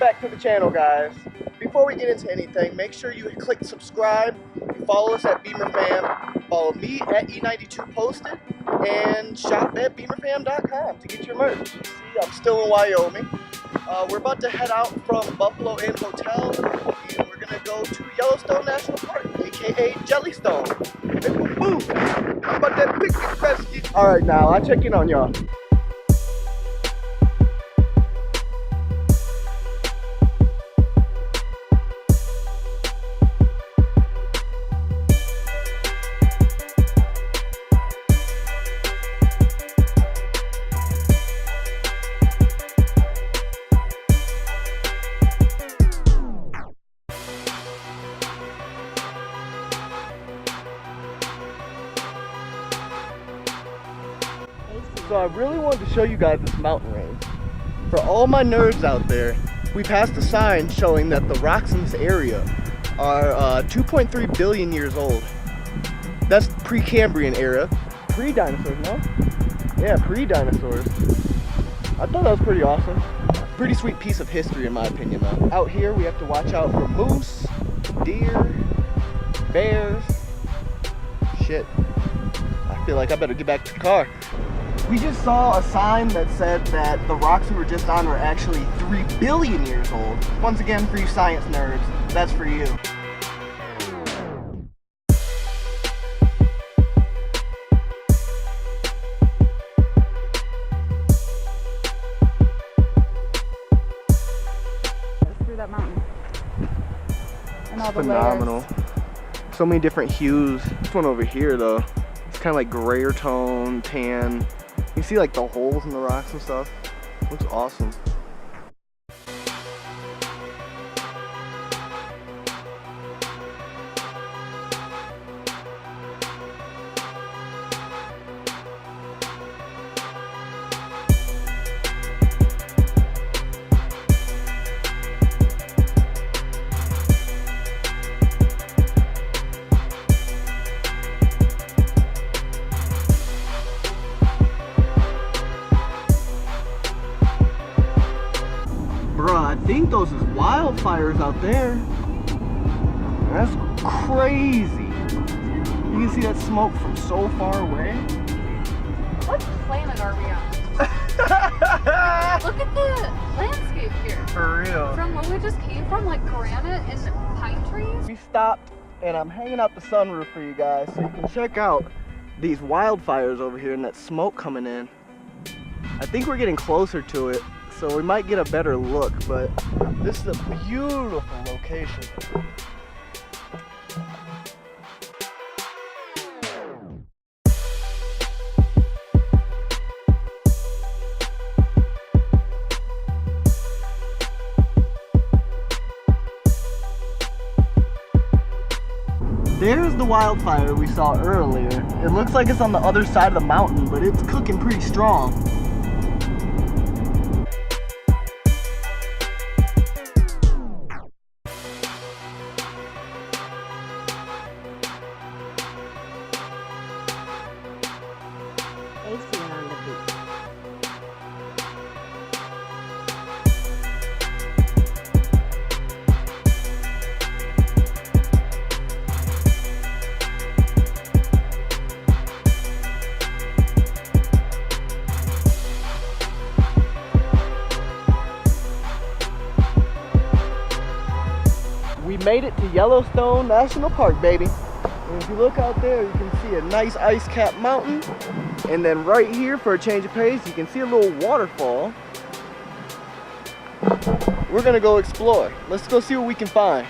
back to the channel, guys. Before we get into anything, make sure you click subscribe, follow us at beemerfam, follow me at E92posted, and shop at beemerfam.com to get your merch. See, I'm still in Wyoming. We're about to head out from Buffalo Inn Hotel, and we're gonna go to Yellowstone National Park, aka Yellowstone. Boom! How about that picnic basket? Alright, now I'll check in on y'all. So I really wanted to show you guys this mountain range. For all my nerds out there, we passed a sign showing that the rocks in this area are 2.3 billion years old. That's Precambrian era. Pre-dinosaurs, no? Yeah, pre-dinosaurs. I thought that was pretty awesome. Pretty sweet piece of history in my opinion though. Out here we have to watch out for moose, deer, bears. Shit. I feel like I better get back to the car. We just saw a sign that said that the rocks we were just on were actually 3 billion years old. Once again, for you science nerds, that's for you. Through that mountain. And all It's the phenomenal. layers. So many different hues. This one over here though, it's kind of like grayer tone, tan. You see like the holes in the rocks and stuff. Looks awesome. Bruh, I think those is wildfires out there. That's crazy. You can see that smoke from so far away. What planet are we on? Look at the landscape here. For real. From where we just came from, like granite and pine trees. We stopped and I'm hanging out the sunroof for you guys so you can check out these wildfires over here and that smoke coming in. I think we're getting closer to it, so we might get a better look, but this is a beautiful location. There's the wildfire we saw earlier. It looks like it's on the other side of the mountain, but it's cooking pretty strong. We made it to Yellowstone National Park, baby. And if you look out there, you can see a nice ice-capped mountain. And then right here, for a change of pace, you can see a little waterfall. We're gonna go explore. Let's go see what we can find.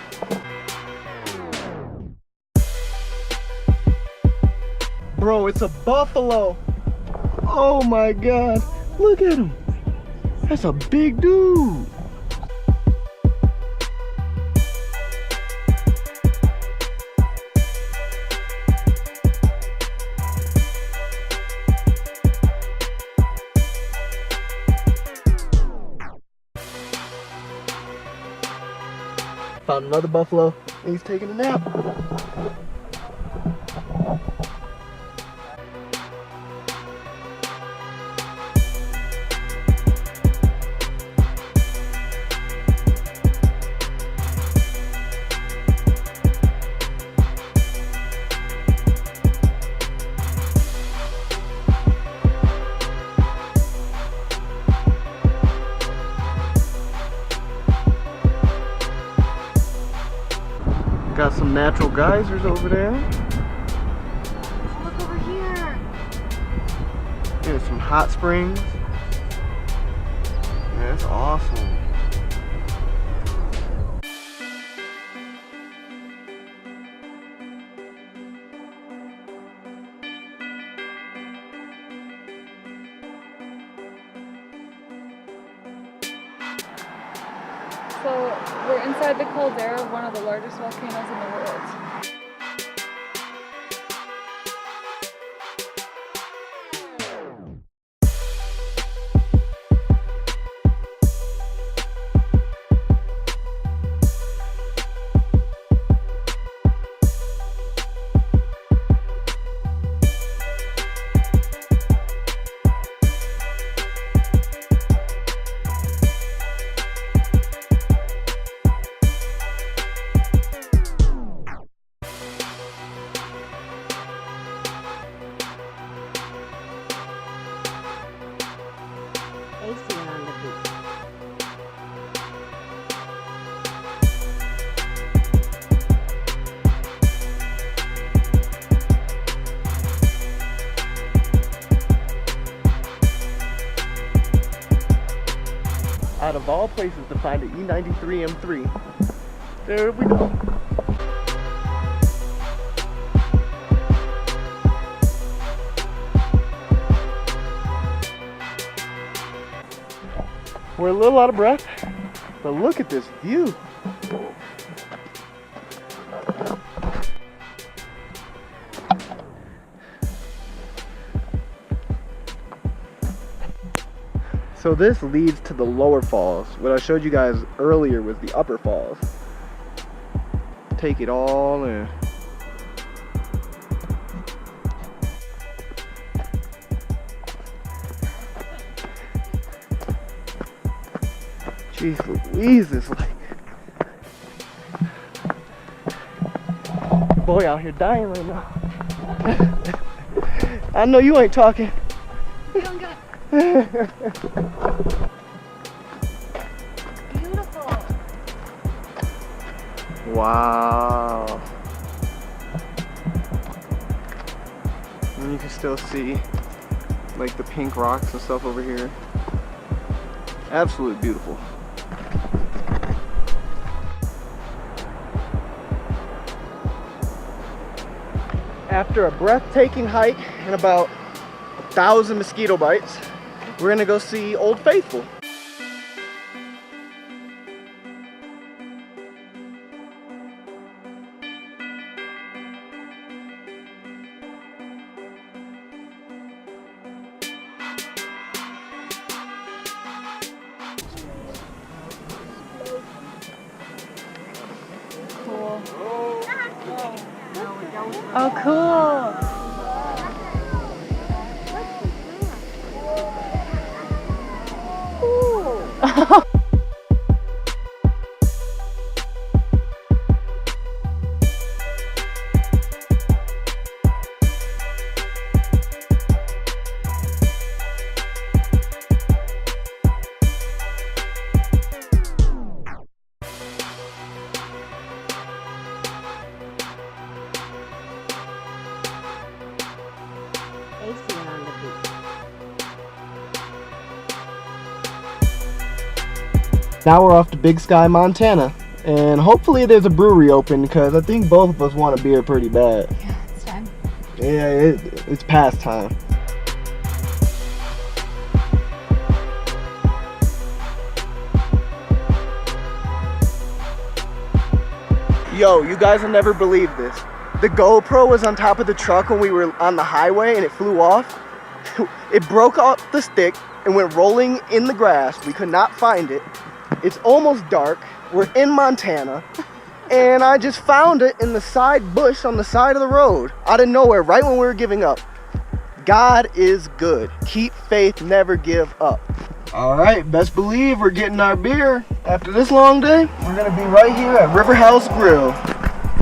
Bro, it's a buffalo. Oh my God, look at him. That's a big dude. Found another buffalo, and he's taking a nap. some natural geysers over there. Look over here. There's some hot springs. Yeah, that's awesome. So we're inside the caldera of one of the largest volcanoes in the world. On the beach. Out of all places to find an E93M3, there we go. We're a little out of breath, but look at this view. So this leads to the lower falls. What I showed you guys earlier was the upper falls. Take it all in. Jeez Louise, it's like... boy out here dying right now. I know you ain't talking. You don't get beautiful. Wow. And you can still see like the pink rocks and stuff over here. Absolutely beautiful. After a breathtaking hike and about 1,000 mosquito bites, we're gonna go see Old Faithful. Cool. Oh, cool. On the beach. Now we're off to Big Sky, Montana, and hopefully there's a brewery open because I think both of us want a beer pretty bad. Yeah, it's time. Yeah, it's past time. Yo, you guys will never believe this. The GoPro was on top of the truck when we were on the highway and it flew off. It broke off the stick and went rolling in the grass. We could not find it. It's almost dark. We're in Montana. And I just found it in the side bush on the side of the road. Out of nowhere, right when we were giving up. God is good. Keep faith, never give up. All right, best believe we're getting our beer. After this long day, we're gonna be right here at River House Grill.